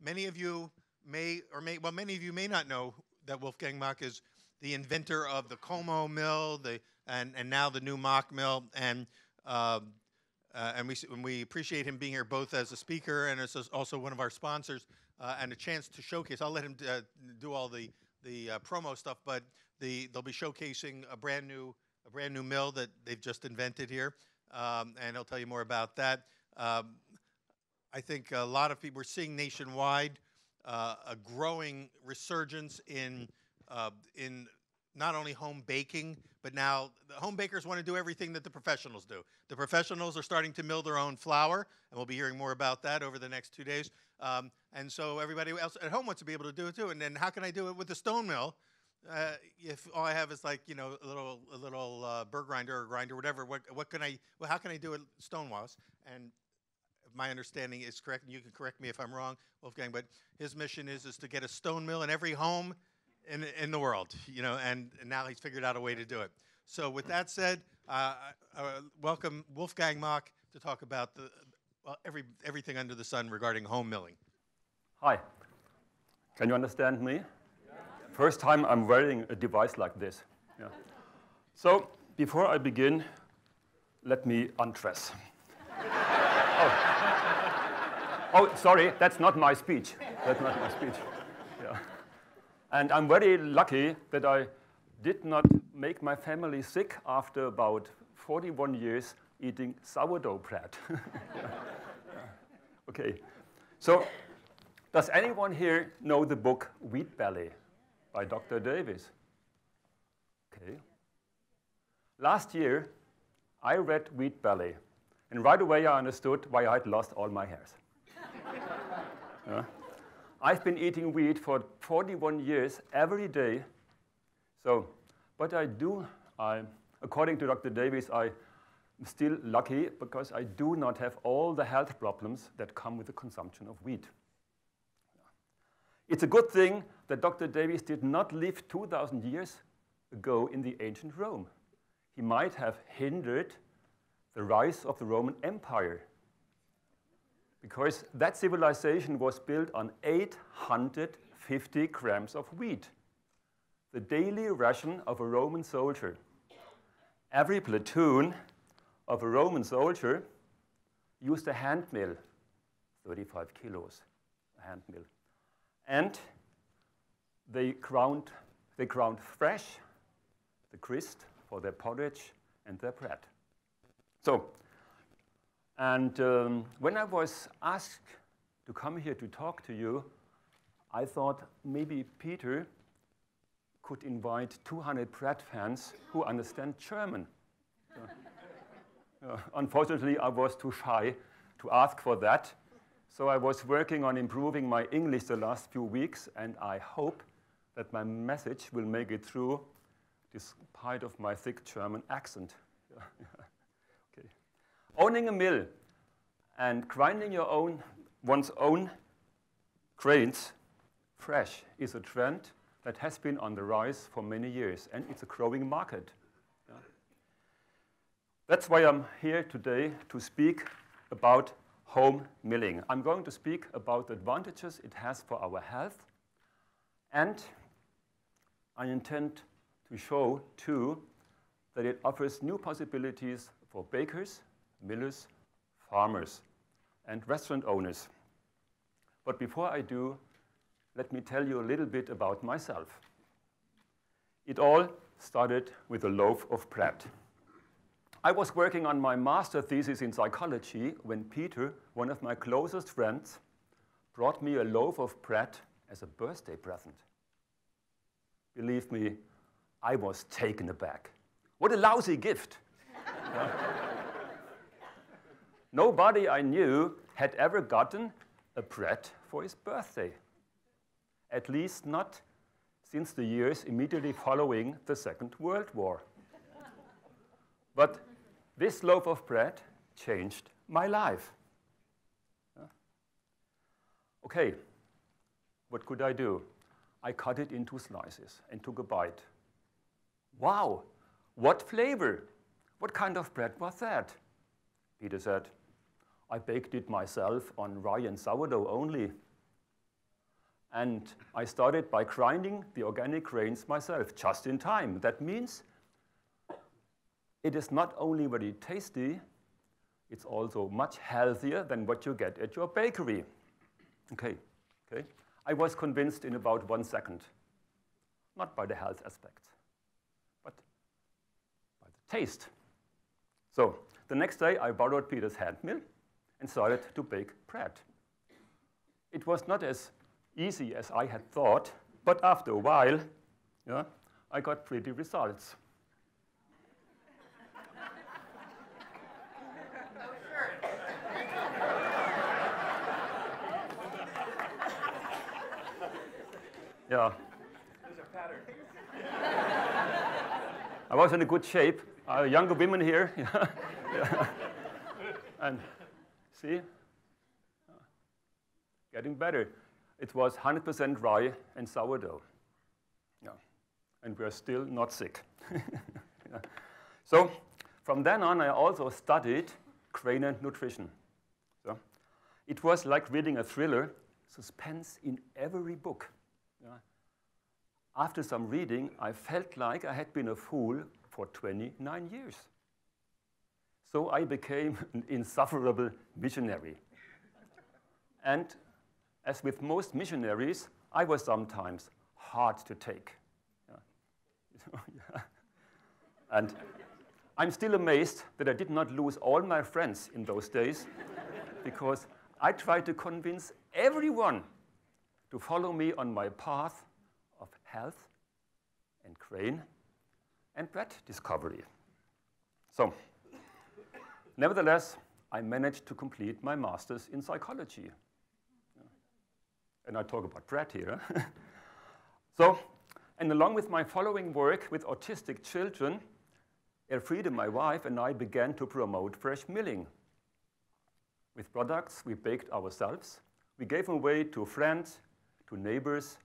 Many of you many of you may not know that Wolfgang Mach is the inventor of the Como mill, and now the new Mach mill, and we appreciate him being here both as a speaker and as also one of our sponsors, and a chance to showcase. I'll let him do all the promo stuff, but they'll be showcasing a brand new mill that they've just invented here, and he'll tell you more about that. I think a lot of people, we're seeing nationwide a growing resurgence in not only home baking, but now the home bakers want to do everything that the professionals do. The professionals are starting to mill their own flour, and we'll be hearing more about that over the next 2 days. And so everybody else at home wants to be able to do it too. And then how can I do it with the stone mill if all I have is, like, you know, a little burr grinder or grinder, whatever? How can I do it stone-wise? And my understanding is correct, and you can correct me if I'm wrong, Wolfgang, but his mission is to get a stone mill in every home in the world, you know, and now he's figured out a way to do it. So with that said, welcome Wolfgang Mach to talk about everything under the sun regarding home milling. Hi. Can you understand me? Yeah. First time I'm wearing a device like this. Yeah. So before I begin, let me undress. Oh, sorry, that's not my speech. That's not my speech. Yeah. And I'm very lucky that I did not make my family sick after about 41 years eating sourdough bread. Yeah. Yeah. Okay. So, does anyone here know the book Wheat Belly by Dr. Davis? Okay. Last year, I read Wheat Belly, and right away I understood why I'd lost all my hairs. I've been eating wheat for 41 years every day. So, but according to Dr. Davis, I'm still lucky because I do not have all the health problems that come with the consumption of wheat. It's a good thing that Dr. Davis did not live 2,000 years ago in the ancient Rome. He might have hindered the rise of the Roman Empire, because that civilization was built on 850 grams of wheat, the daily ration of a Roman soldier. Every platoon of a Roman soldier used a hand mill, 35 kilos, a hand mill. And they ground fresh the grist for their porridge and their bread. So, and when I was asked to come here to talk to you, I thought maybe Peter could invite 200 bread fans who understand German. Unfortunately, I was too shy to ask for that. So I was working on improving my English the last few weeks, and I hope that my message will make it through despite of my thick German accent. Okay. Owning a mill and grinding one's own grains fresh is a trend that has been on the rise for many years, and it's a growing market. Yeah. That's why I'm here today to speak about home milling. I'm going to speak about the advantages it has for our health, and I intend to show, too, that it offers new possibilities for bakers, millers, farmers, and restaurant owners. But before I do, let me tell you a little bit about myself. It all started with a loaf of bread. I was working on my master thesis in psychology when Peter, one of my closest friends, brought me a loaf of bread as a birthday present. Believe me, I was taken aback. What a lousy gift. Nobody I knew had ever gotten a bread for his birthday. At least not since the years immediately following the Second World War. But this loaf of bread changed my life. Okay, what could I do? I cut it into slices and took a bite. Wow, what flavor? What kind of bread was that? Peter said, I baked it myself on rye and sourdough only. And I started by grinding the organic grains myself, just in time. That means it is not only very tasty, it's also much healthier than what you get at your bakery. Okay. I was convinced in about 1 second, not by the health aspect, but by the taste. So the next day, I borrowed Peter's hand mill and started to bake bread. It was not as easy as I had thought, but after a while, I got pretty results. Yeah. There's a pattern. I was in a good shape. Younger women here. And see, getting better. It was 100% rye and sourdough. Yeah. And we're still not sick. Yeah. So from then on, I also studied grain and nutrition. So it was like reading a thriller, suspense in every book. Yeah. After some reading, I felt like I had been a fool for 29 years. So I became an insufferable missionary. And as with most missionaries, I was sometimes hard to take. Yeah. And I'm still amazed that I did not lose all my friends in those days, because I tried to convince everyone to follow me on my path of health and grain and bread discovery. So, nevertheless, I managed to complete my master's in psychology. And I talk about bread here. So, and along with my following work with autistic children, Elfriede, my wife, and I began to promote fresh milling. With products we baked ourselves, we gave them away to friends, to neighbors,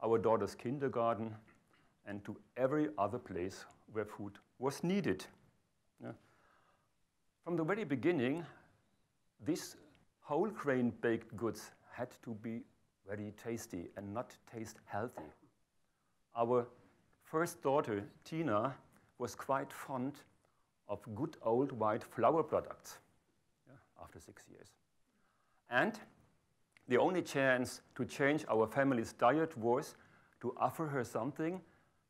our daughter's kindergarten, and to every other place where food was needed. Yeah. From the very beginning, these whole grain baked goods had to be very tasty and not taste healthy. Our first daughter, Tina, was quite fond of good old white flour products after 6 years. And the only chance to change our family's diet was to offer her something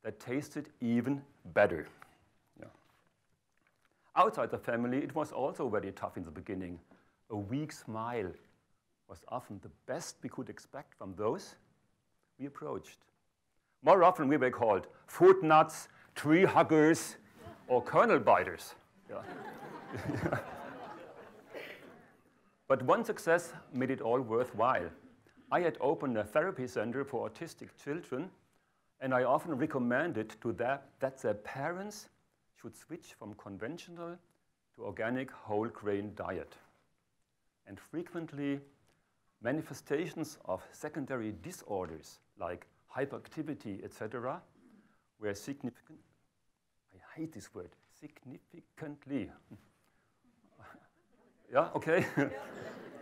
that tasted even better. Yeah. Outside the family, it was also very tough in the beginning. A weak smile was often the best we could expect from those we approached. More often, we were called food nuts, tree huggers, or kernel biters. Yeah. But one success made it all worthwhile. I had opened a therapy center for autistic children, and I often recommended to them that their parents should switch from conventional to organic whole grain diet. And frequently, manifestations of secondary disorders like hyperactivity, etc., were significant. I hate this word, significantly. Yeah, okay.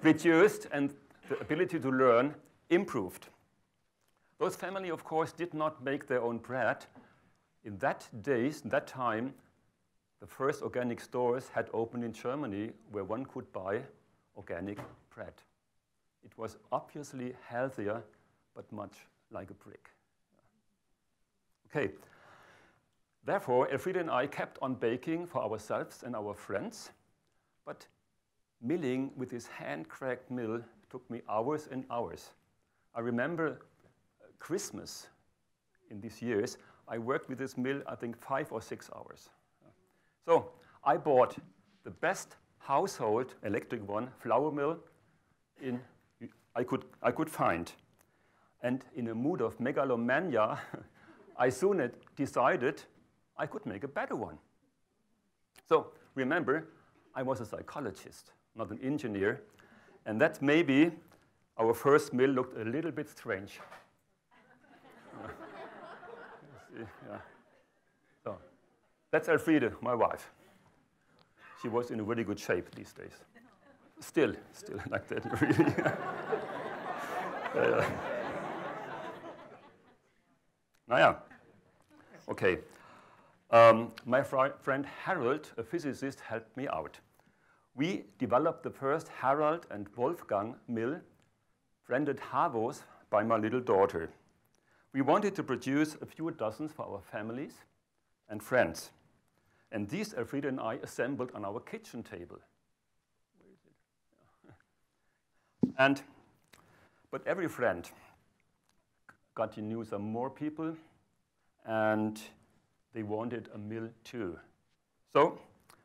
Reduced, and the ability to learn improved. Those families, of course, did not make their own bread. In that time, the first organic stores had opened in Germany where one could buy organic bread. It was obviously healthier, but much like a brick. Okay. Therefore, Elfriede and I kept on baking for ourselves and our friends, but milling with this hand-cracked mill took me hours and hours. I remember Christmas in these years, I worked with this mill, I think, 5 or 6 hours. So I bought the best household electric flour mill I could find. And in a mood of megalomania, I soon decided I could make a better one. So remember, I was a psychologist, not an engineer, and that maybe our first mill looked a little bit strange. Yeah. So that's Elfriede, my wife. She was in a really good shape these days. Still like that, really. Naja. Okay. My friend Harold, a physicist, helped me out. We developed the first Harold and Wolfgang mill, branded Havos, by my little daughter. We wanted to produce a few dozens for our families and friends. And these Elfriede and I assembled on our kitchen table. Where is it? But every friend got to know some more people, and they wanted a mill too. So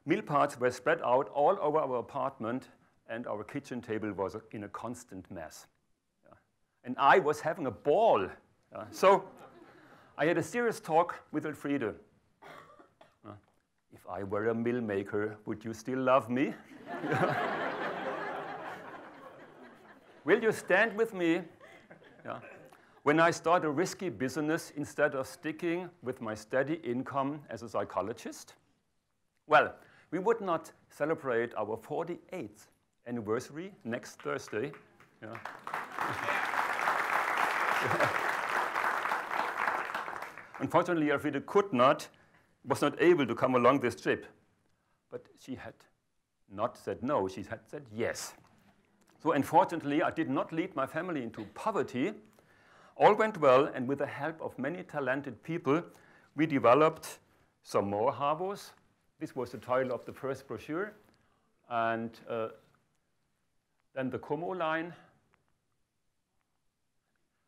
mill parts were spread out all over our apartment, and our kitchen table was in a constant mess. Yeah. And I was having a ball. Yeah. So I had a serious talk with Elfriede. If I were a mill maker, would you still love me? Will you stand with me? Yeah. When I start a risky business instead of sticking with my steady income as a psychologist? Well, we would not celebrate our 48th anniversary next Thursday. Yeah. Unfortunately, Elfriede was not able to come along this trip. But she had not said no, she had said yes. So unfortunately, I did not lead my family into poverty. All went well, and with the help of many talented people, we developed some more Havos. This was the title of the first brochure. And then the Como line.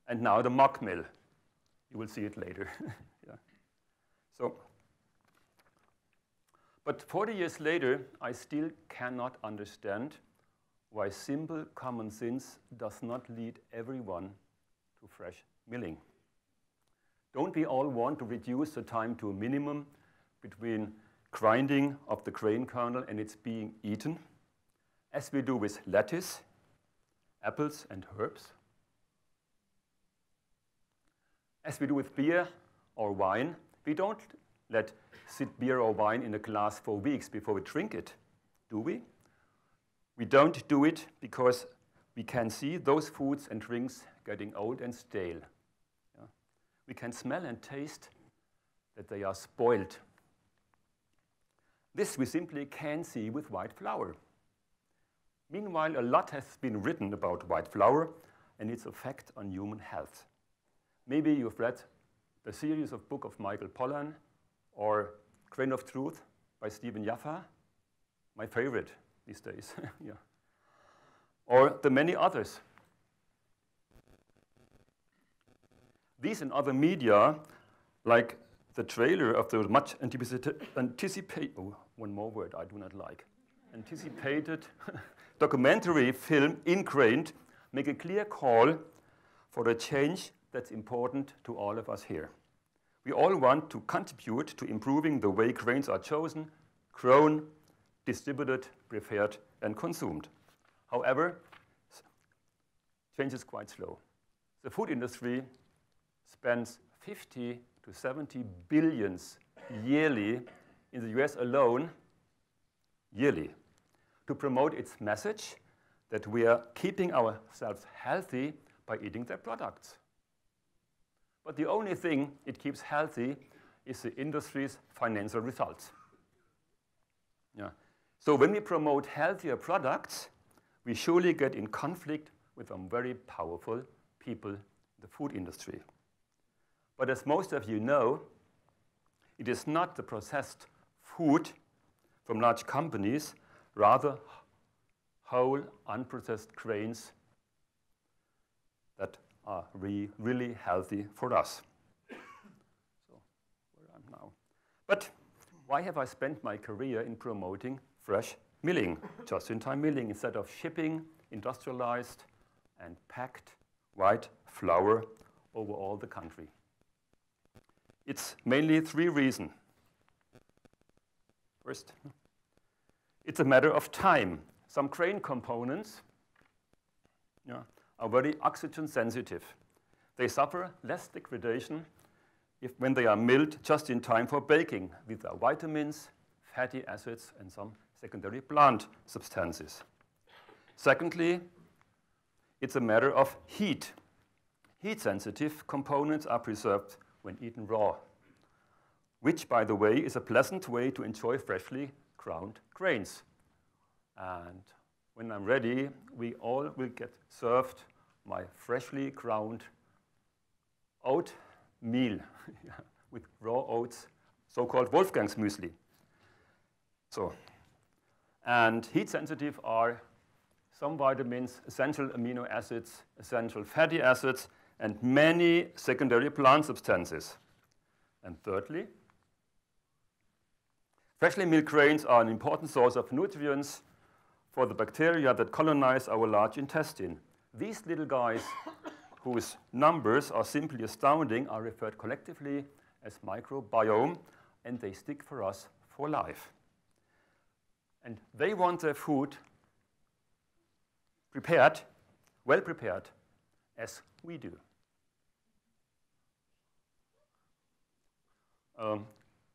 And now the Mock Mill. You will see it later. Yeah. But 40 years later, I still cannot understand why simple common sense does not lead everyone to fresh milling. Don't we all want to reduce the time to a minimum between grinding of the grain kernel and its being eaten, as we do with lettuce, apples, and herbs? As we do with beer or wine, we don't let sit beer or wine in a glass for weeks before we drink it, do we? We don't do it because we can see those foods and drinks getting old and stale. Yeah? We can smell and taste that they are spoiled. This we simply can see with white flour. Meanwhile, a lot has been written about white flour and its effect on human health. Maybe you've read the series of books of Michael Pollan or Grain of Truth by Stephen Jaffa, my favorite these days. Yeah. Or the many others. These and other media, like the trailer of the much anticipated, oh, one more word I do not like, anticipated documentary film Ingrained, make a clear call for a change that's important to all of us here. We all want to contribute to improving the way grains are chosen, grown, distributed, prepared, and consumed. However, change is quite slow. The food industry spends 50 to 70 billions yearly in the US alone, yearly, to promote its message that we are keeping ourselves healthy by eating their products. But the only thing it keeps healthy is the industry's financial results. Yeah. So when we promote healthier products, we surely get in conflict with some very powerful people in the food industry. But as most of you know, it is not the processed food from large companies, rather whole unprocessed grains that are really healthy for us. So, where I'm now. But why have I spent my career in promoting fresh milling, just-in-time milling, instead of shipping industrialized and packed white flour over all the country? It's mainly three reasons. First, it's a matter of time. Some grain components are very oxygen sensitive. They suffer less degradation when they are milled just in time for baking. These are vitamins, fatty acids, and some secondary plant substances. Secondly, it's a matter of heat. Heat-sensitive components are preserved when eaten raw, which, by the way, is a pleasant way to enjoy freshly ground grains. And when I'm ready, we all will get served my freshly ground oatmeal with raw oats, so-called Wolfgang's muesli. So, and heat sensitive are some vitamins, essential amino acids, essential fatty acids, and many secondary plant substances. And thirdly, freshly milled grains are an important source of nutrients for the bacteria that colonize our large intestine. These little guys, whose numbers are simply astounding, are referred collectively as microbiome, and they stick for us for life. And they want their food prepared, well prepared, as we do.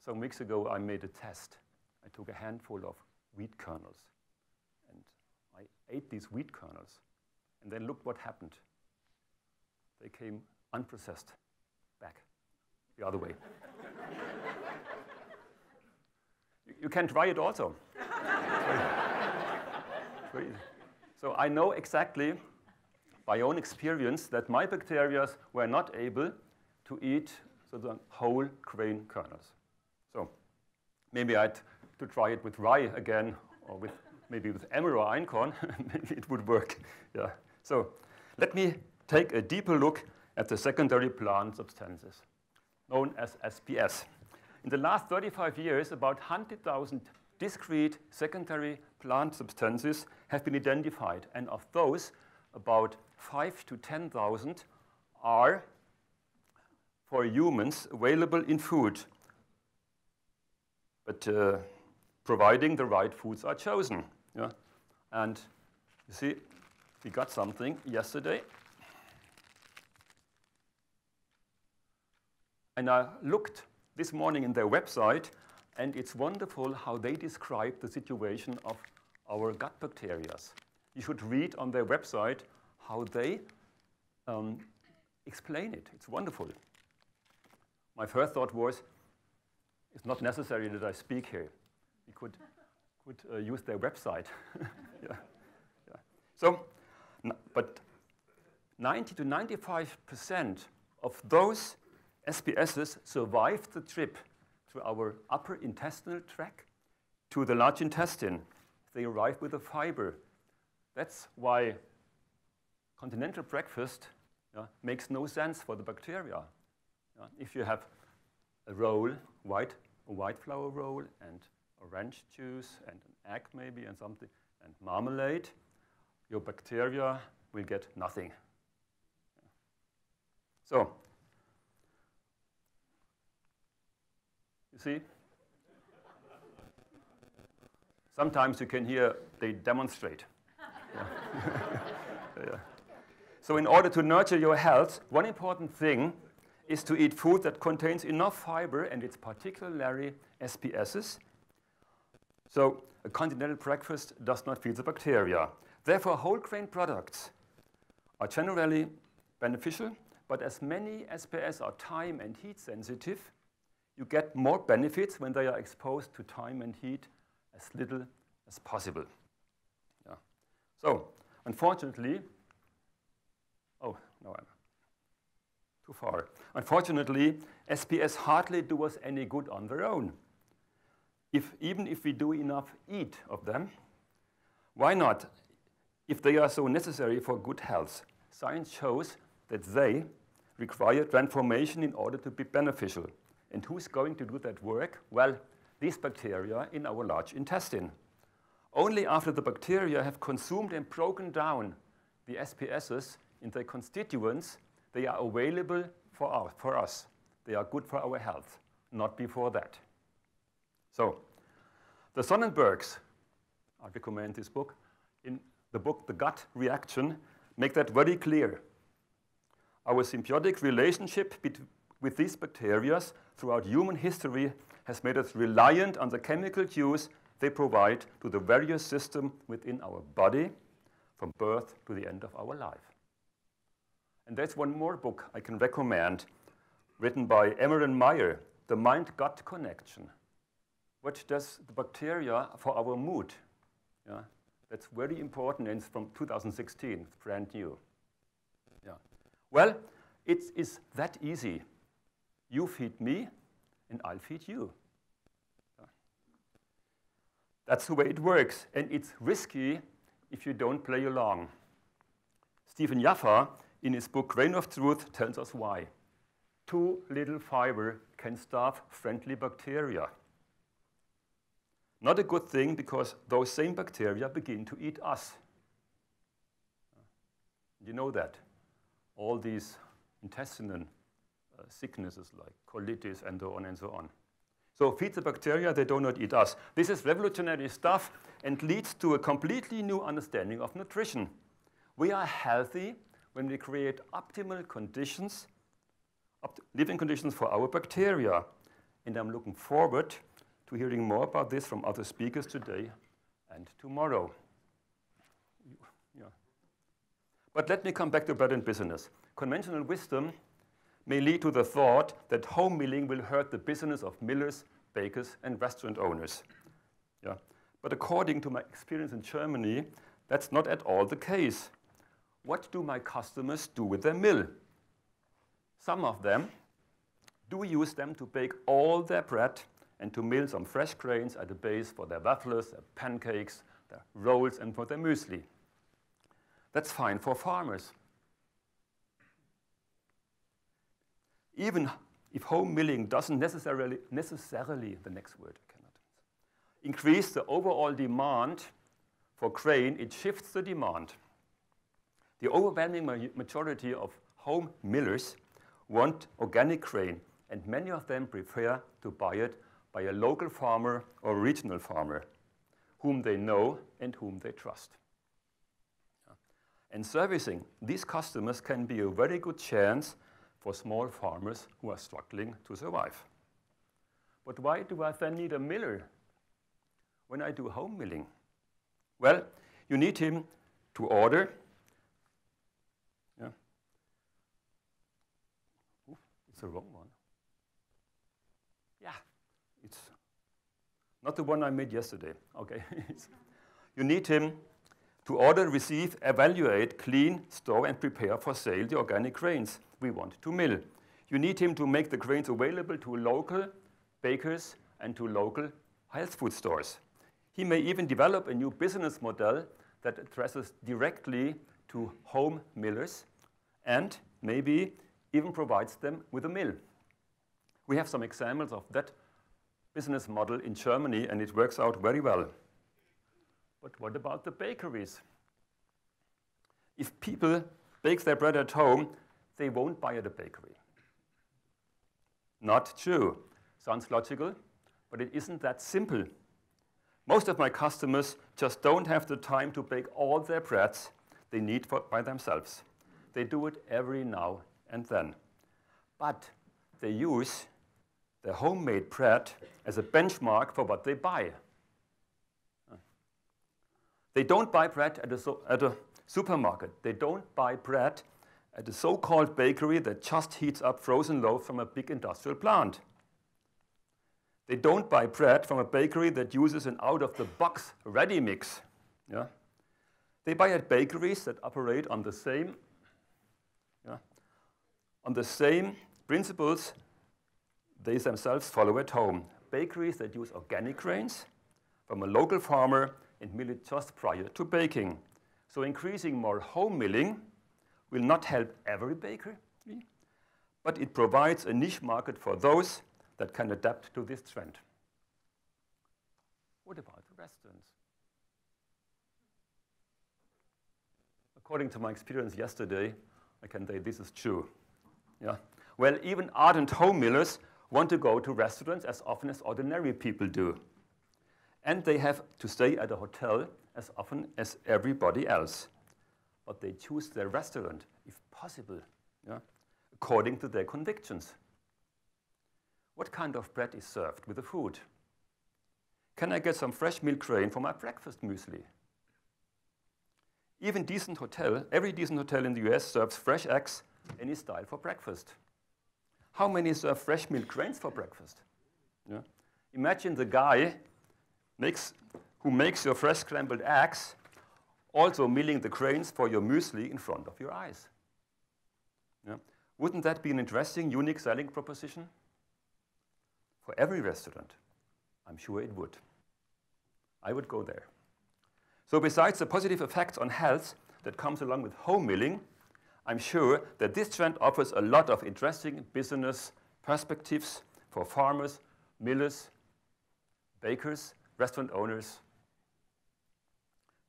Some weeks ago, I made a test. I took a handful of wheat kernels, and I ate these wheat kernels, and then look what happened. They came unprocessed back the other way. You can try it also. So I know exactly, by own experience, that my bacteria were not able to eat the whole grain kernels. So maybe I had to try it with rye again, or maybe with emmer or einkorn. Maybe it would work. Yeah. So let me take a deeper look at the secondary plant substances, known as SPS. In the last 35 years, about 100,000 discrete secondary plant substances have been identified, and of those, about 5,000 to 10,000 are, for humans, available in food, but providing the right foods are chosen. Yeah? And you see, we got something yesterday. And I looked this morning in their website, and it's wonderful how they describe the situation of our gut bacteria. You should read on their website how they explain it. It's wonderful. My first thought was, it's not necessary that I speak here. We could use their website. Yeah. Yeah. So, but 90 to 95% of those SPSs survive the trip through our upper intestinal tract to the large intestine. They arrive with a fiber. That's why continental breakfast makes no sense for the bacteria. If you have a roll, a white flour roll, and orange juice, and an egg maybe, and something, and marmalade, your bacteria will get nothing. So, you see? Sometimes you can hear they demonstrate. Yeah. Yeah. So in order to nurture your health, one important thing is to eat food that contains enough fiber, and it's particularly SPSs. So a continental breakfast does not feed the bacteria. Therefore, whole grain products are generally beneficial, but as many SPS are time and heat sensitive, you get more benefits when they are exposed to time and heat as little as possible. Yeah. So, unfortunately, oh, no, I'm too far. Unfortunately, SPS hardly do us any good on their own. Even if we do enough eat of them, why not? If they are so necessary for good health, science shows that they require transformation in order to be beneficial. And who's going to do that work? Well, these bacteria in our large intestine. Only after the bacteria have consumed and broken down the SPSs in their constituents, they are available for us. They are good for our health, not before that. So, the Sonnenbergs, I recommend this book, in the book The Gut Reaction, make that very clear. Our symbiotic relationship with these bacteria throughout human history has made us reliant on the chemical cues they provide to the various systems within our body from birth to the end of our life. And there's one more book I can recommend written by Emmer Meyer, The Mind-Gut Connection. What does the bacteria for our mood? Yeah, that's very important, and it's from 2016, it's brand new. Yeah. Well, it is that easy. You feed me, and I'll feed you. Yeah. That's the way it works, and it's risky if you don't play along. Stephen Jaffa, in his book Grain of Truth, tells us why. Too little fiber can starve friendly bacteria. Not a good thing, because those same bacteria begin to eat us. You know that. All these intestinal sicknesses like colitis and so on and so on. So feed the bacteria, they do not eat us. This is revolutionary stuff and leads to a completely new understanding of nutrition. We are healthy when we create optimal conditions, living conditions for our bacteria. And I'm looking forward to hearing more about this from other speakers today and tomorrow. Yeah. But let me come back to bread and business. Conventional wisdom may lead to the thought that home milling will hurt the business of millers, bakers, and restaurant owners. Yeah. But according to my experience in Germany, that's not at all the case. What do my customers do with their mill? Some of them do use them to bake all their bread and to mill some fresh grains at the base for their waffles, their pancakes, their rolls, and for their muesli. That's fine for farmers. Even if home milling doesn't necessarily, the next word, I cannot, increase the overall demand for grain, it shifts the demand. The overwhelming majority of home millers want organic grain, and many of them prefer to buy it by a local farmer or regional farmer, whom they know and whom they trust. And servicing these customers can be a very good chance for small farmers who are struggling to survive. But why do I then need a miller when I do home milling? Well, you need him to order. Yeah. Ooh, it's the wrong one. Yeah, it's not the one I made yesterday. Okay. You need him to order, receive, evaluate, clean, store, and prepare for sale the organic grains we want to mill. You need him to make the grains available to local bakers and to local health food stores. He may even develop a new business model that addresses directly to home millers and maybe even provides them with a mill. We have some examples of that business model in Germany, and it works out very well. But what about the bakeries? If people bake their bread at home, they won't buy at a bakery. Not true. Sounds logical, but it isn't that simple. Most of my customers just don't have the time to bake all their breads they need by themselves. They do it every now and then. But they use their homemade bread as a benchmark for what they buy. They don't buy bread at a supermarket. They don't buy bread at a so-called bakery that just heats up frozen loaf from a big industrial plant. They don't buy bread from a bakery that uses an out-of-the-box ready mix. Yeah? They buy at bakeries that operate on the same, principles they themselves follow at home. Bakeries that use organic grains from a local farmer and mill it just prior to baking. So increasing more home milling will not help every bakery, but it provides a niche market for those that can adapt to this trend. What about the restaurants? According to my experience yesterday, I can say this is true. Yeah. Well, even ardent home millers want to go to restaurants as often as ordinary people do. And they have to stay at a hotel as often as everybody else. But they choose their restaurant, if possible, according to their convictions. What kind of bread is served with the food? Can I get some fresh milk grain for my breakfast muesli? Every decent hotel in the US serves fresh eggs any style for breakfast. how many serve fresh milled grains for breakfast? Yeah? Imagine the guy who makes your fresh scrambled eggs also milling the grains for your muesli in front of your eyes. Yeah? Wouldn't that be an interesting, unique selling proposition? For every restaurant, I'm sure it would. I would go there. So besides the positive effects on health that comes along with home milling, I'm sure that this trend offers a lot of interesting business perspectives for farmers, millers, bakers, restaurant owners,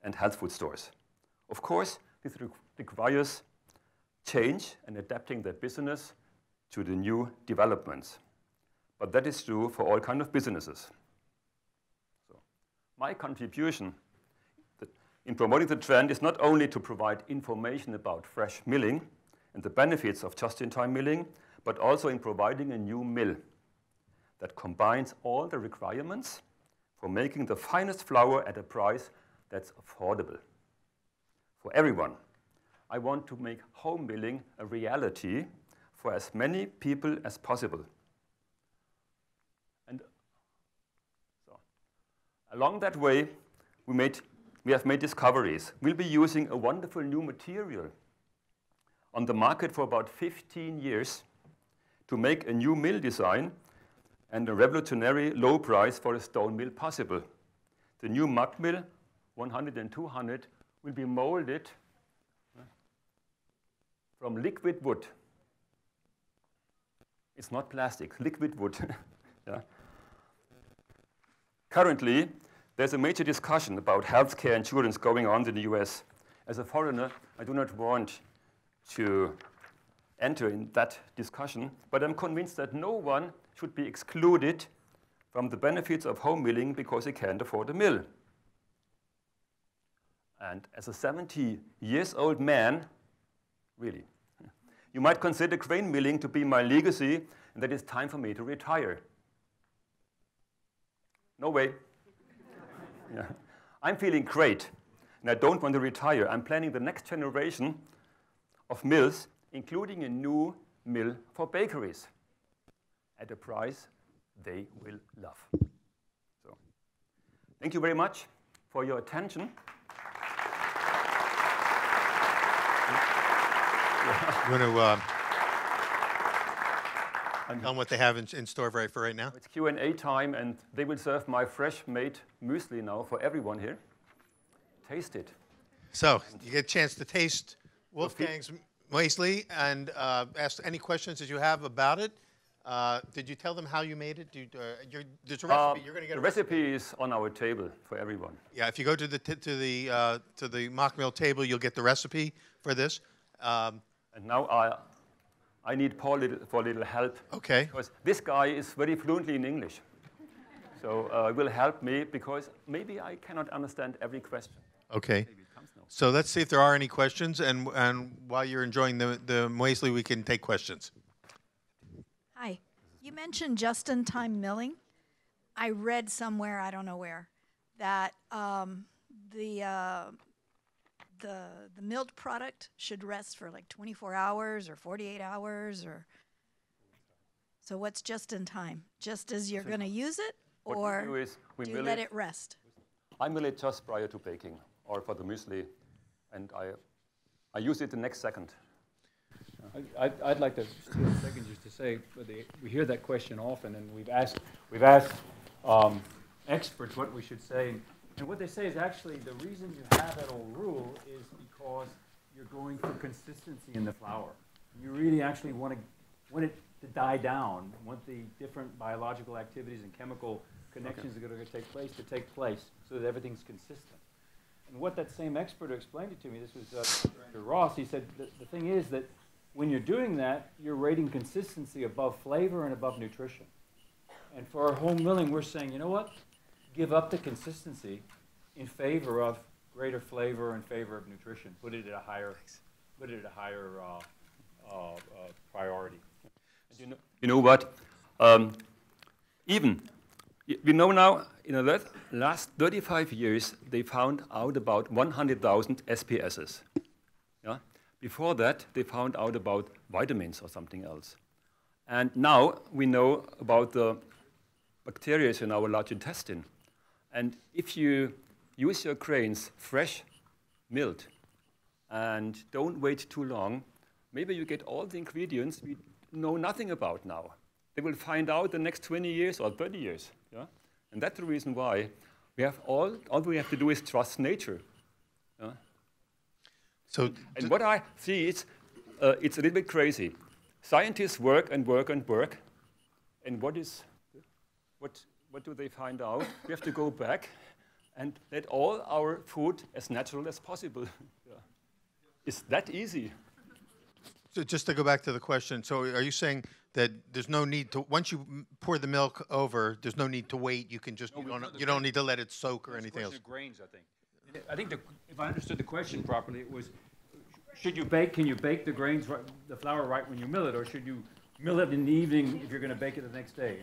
and health food stores. Of course, this requires change and adapting their business to the new developments. But that is true for all kinds of businesses. So, my contribution in promoting the trend is not only to provide information about fresh milling and the benefits of just-in-time milling, but also in providing a new mill that combines all the requirements for making the finest flour at a price that's affordable for everyone. I want to make home milling a reality for as many people as possible. And so, along that way, we have made discoveries. We'll be using a wonderful new material on the market for about 15 years to make a new mill design and a revolutionary low price for a stone mill possible. The new mud mill, 100 and 200, will be molded from liquid wood. It's not plastic, liquid wood. Yeah. Currently, there's a major discussion about healthcare insurance going on in the US. As a foreigner, I do not want to enter in that discussion, but I'm convinced that no one should be excluded from the benefits of home milling because they can't afford a mill. And as a 70-year-old man, really, you might consider grain milling to be my legacy, and that it's time for me to retire. No way. Yeah. I'm feeling great, and I don't want to retire. I'm planning the next generation of mills, including a new mill for bakeries at a price they will love. So, thank you very much for your attention. You want to tell them what they have in store for right now? It's Q&A time, and they will serve my fresh-made muesli now for everyone here. Taste it. So you get a chance to taste Wolfgang's muesli and ask any questions that you have about it. Did you tell them how you made it? There's a recipe. You're going to get the recipe is on our table for everyone. Yeah, if you go to the mock mill table, you'll get the recipe for this. And now I need Paul for a little help. Okay. Because this guy is very fluently in English. So it will help me because maybe I cannot understand every question. Okay. So let's see if there are any questions. And while you're enjoying the muesli, we can take questions. Hi. You mentioned just-in-time milling. I read somewhere, I don't know where, that the milled product should rest for like 24 hours or 48 hours, or so what's just in time? Just as you're going to use it, or do you let it rest? I mill it just prior to baking or for the muesli, and I use it the next second. I'd like to just take a second just to say, we hear that question often, and we've asked experts what we should say. And what they say is actually the reason you have that old rule is because you're going for consistency in the flour. You really actually want it to die down, want the different biological activities and chemical connections that are going to take place so that everything's consistent. And what that same expert who explained it to me, this was Dr. Ross, he said the thing is that when you're doing that, you're rating consistency above flavor and above nutrition. And for our home milling, we're saying, you know what? Give up the consistency in favor of greater flavor and favor of nutrition. Put it at a higher priority. You know what? We know now, in the last 35 years, they found out about 100,000 SPSs. Yeah? Before that, they found out about vitamins or something else. And now we know about the bacteria in our large intestine. And if you use your grains fresh, milled, and don't wait too long, maybe you get all the ingredients we know nothing about now. They will find out the next 20 years or 30 years. Yeah? And that's the reason why we have all we have to do is trust nature. Yeah? So, and what I see is, it's a little bit crazy. Scientists work and work and work, and what do they find out? We have to go back and let all our food as natural as possible. Yeah. Is that easy? so just to go back to the question, so are you saying that there's no need to, once you pour the milk over, there's no need to wait, you can just, you don't need to let it soak or anything else? Grains, I think. I think if I understood the question properly, it was, can you bake the grains, the flour right when you mill it, or should you mill it in the evening if you're going to bake it the next day?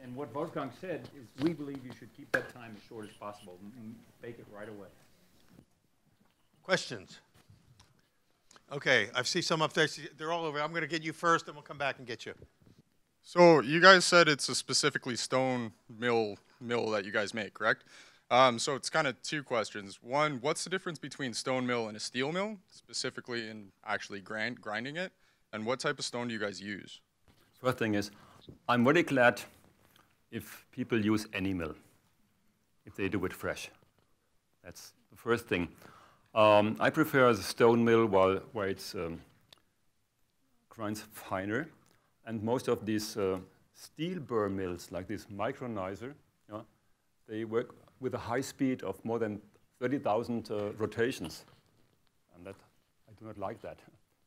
And what Wolfgang said is we believe you should keep that time as short as possible and bake it right away. Questions? Okay, I see some up there. They're all over. I'm going to get you first, and we'll come back and get you. So you guys said it's a specifically stone mill that you guys make, correct? So it's kind of two questions. One, what's the difference between stone mill and a steel mill, specifically in actually grinding it? And what type of stone do you guys use? First thing is, I'm very glad if people use any mill, if they do it fresh. That's the first thing. I prefer the stone mill where it's grinds finer. And most of these steel burr mills, like this micronizer, they work with a high speed of more than 30,000 rotations. And that, I do not like that.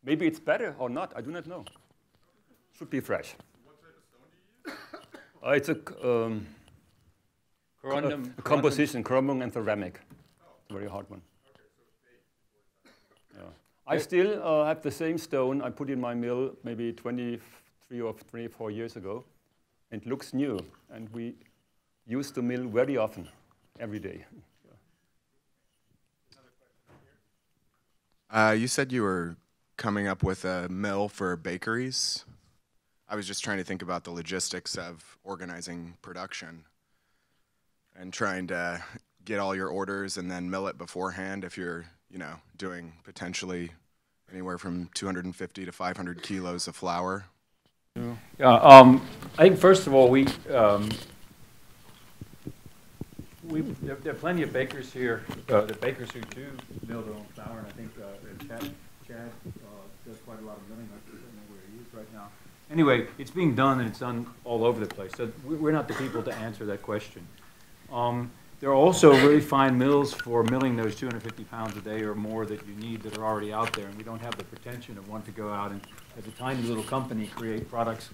Maybe it's better or not, I do not know. Should be fresh. What type of stone do you use? It's a composition, chromium and ceramic. Oh. Very hard one. Okay, so it's baked. Yeah. I still have the same stone I put in my mill maybe 23 or 24 years ago. It looks new, and we use the mill very often, every day. You said you were coming up with a mill for bakeries. I was just trying to think about the logistics of organizing production and trying to get all your orders and then mill it beforehand if you're, doing potentially anywhere from 250 to 500 kilos of flour. Yeah, I think first of all, there are plenty of bakers here, the bakers who do mill their own flour, and I think Chad does quite a lot of milling. I don't know where he is right now. Anyway, it's being done, and it's done all over the place. So we're not the people to answer that question. There are also really fine mills for milling those 250 pounds a day or more that you need that are already out there, and we don't have the pretension of wanting to go out and, as a tiny little company, create products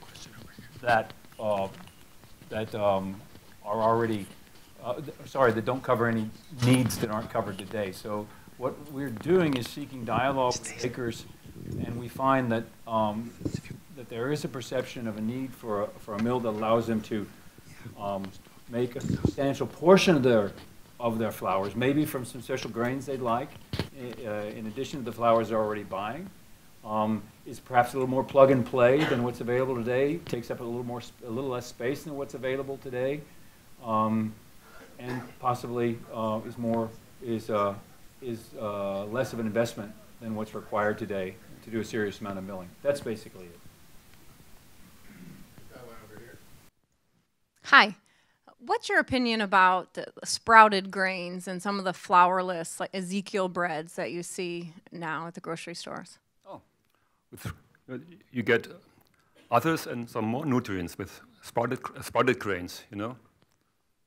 that are already that don't cover any needs that aren't covered today. So what we're doing is seeking dialogue with bakers, and we find that that there is a perception of a need for a mill that allows them to make a substantial portion of their flours, maybe from some special grains they'd like, in addition to the flours they're already buying. Is perhaps a little more plug and play than what's available today. Takes up a little less space than what's available today. And possibly is less of an investment than what's required today to do a serious amount of milling. That's basically it. Hi. What's your opinion about the sprouted grains and some of the flourless, like Ezekiel breads that you see now at the grocery stores? Oh, you get others and some more nutrients with sprouted grains, You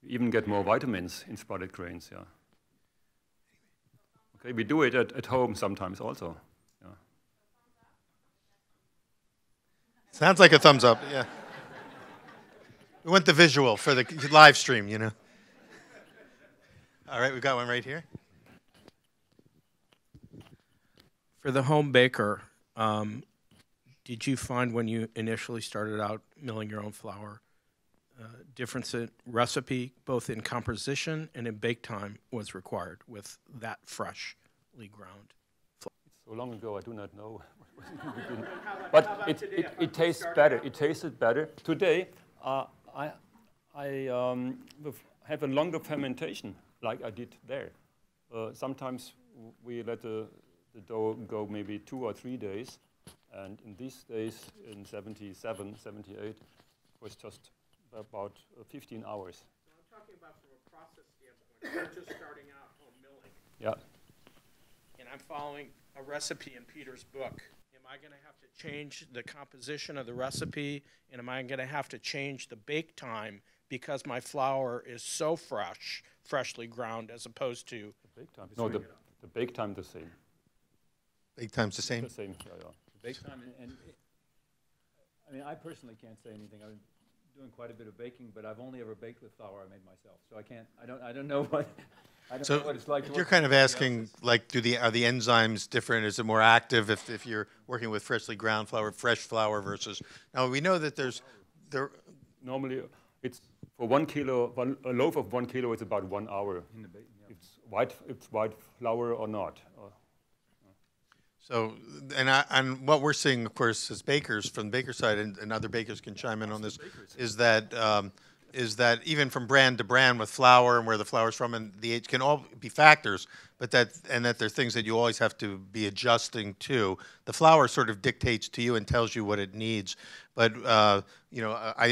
even get more vitamins in sprouted grains, yeah. Okay, we do it at home sometimes also, yeah. Sounds like a thumbs up, yeah. We want the visual for the live stream, All right, we've got one right here. For the home baker, did you find when you initially started out milling your own flour, difference in recipe, both in composition and in bake time, was required with that freshly ground flour? so long ago, I do not know. But it tastes better. It tasted better. Today, I have a longer fermentation like I did there. Sometimes we let the dough go maybe 2 or 3 days. And in these days, in 77, 78, it was just about 15 hours. So I'm talking about from a process standpoint. We're just starting out home milling. Yeah. And I'm following a recipe in Peter's book. Am I going to have to change the composition of the recipe? And am I going to have to change the bake time because my flour is so fresh, freshly ground, as opposed to... The bake time? No, the bake time the same. Bake time's the same? The same, yeah. Bake time, I mean, I personally can't say anything. I've been doing quite a bit of baking, but I've only ever baked with flour I made myself. So I don't know what, know what it's like to work. You're kind of asking, like, are the enzymes different? Is it more active if you're working with freshly ground flour, fresh flour versus? Now we know that normally it's for 1 kilo, a loaf of 1 kilo is about 1 hour. In the baking, yeah. It's white flour or not. So, and what we're seeing, of course, as bakers from the baker side, and other bakers can chime in on this, is that even from brand to brand with flour and where the flour's from and the age can all be factors, but that there are things that you always have to be adjusting to. The flour sort of dictates to you and tells you what it needs. But I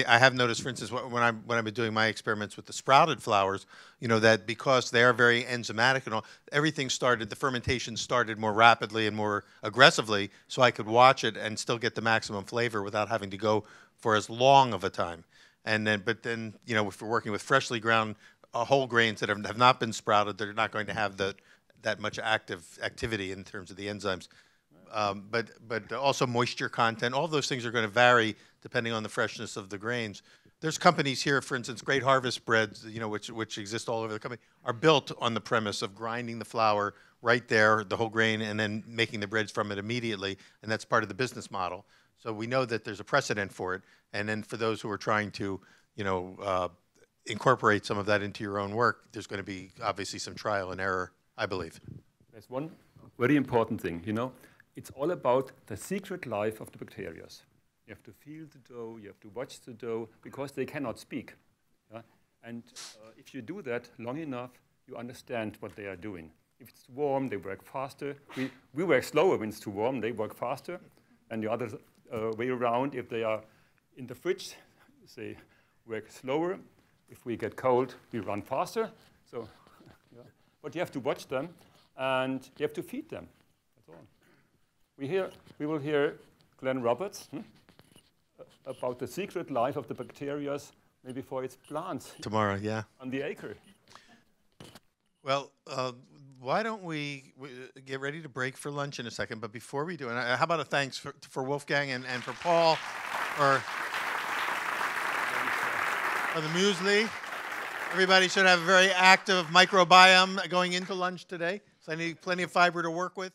have noticed, for instance, when I've been doing my experiments with the sprouted flours, that because they are very enzymatic and all, the fermentation started more rapidly and more aggressively, so I could watch it and still get the maximum flavor without having to go for as long of a time. But then, if we're working with freshly ground whole grains that have not been sprouted, they're not going to have that much activity in terms of the enzymes. But also moisture content, all those things are going to vary depending on the freshness of the grains. There's companies here, for instance, Great Harvest Breads, which exist all over the company, are built on the premise of grinding the flour right there, the whole grain, and then making the breads from it immediately, and that's part of the business model. So we know that there's a precedent for it, and then for those who are trying to, incorporate some of that into your own work, there's going to be obviously some trial and error, I believe. There's one very important thing, It's all about the secret life of the bacteria. You have to feel the dough, you have to watch the dough, because they cannot speak. Yeah? And if you do that long enough, you understand what they are doing. If it's warm, they work faster. We work slower when it's too warm, they work faster. And the other way around, if they are in the fridge, they work slower. If we get cold, we run faster. So, yeah. But you have to watch them, and you have to feed them. That's all. We will hear Glenn Roberts about the secret life of the bacteria, maybe for its plants. Tomorrow, yeah. On the acre. Well, why don't we get ready to break for lunch in a second? But before we do, and how about a thanks for Wolfgang and for Paul for the muesli. Everybody should have a very active microbiome going into lunch today. So I need plenty of fiber to work with.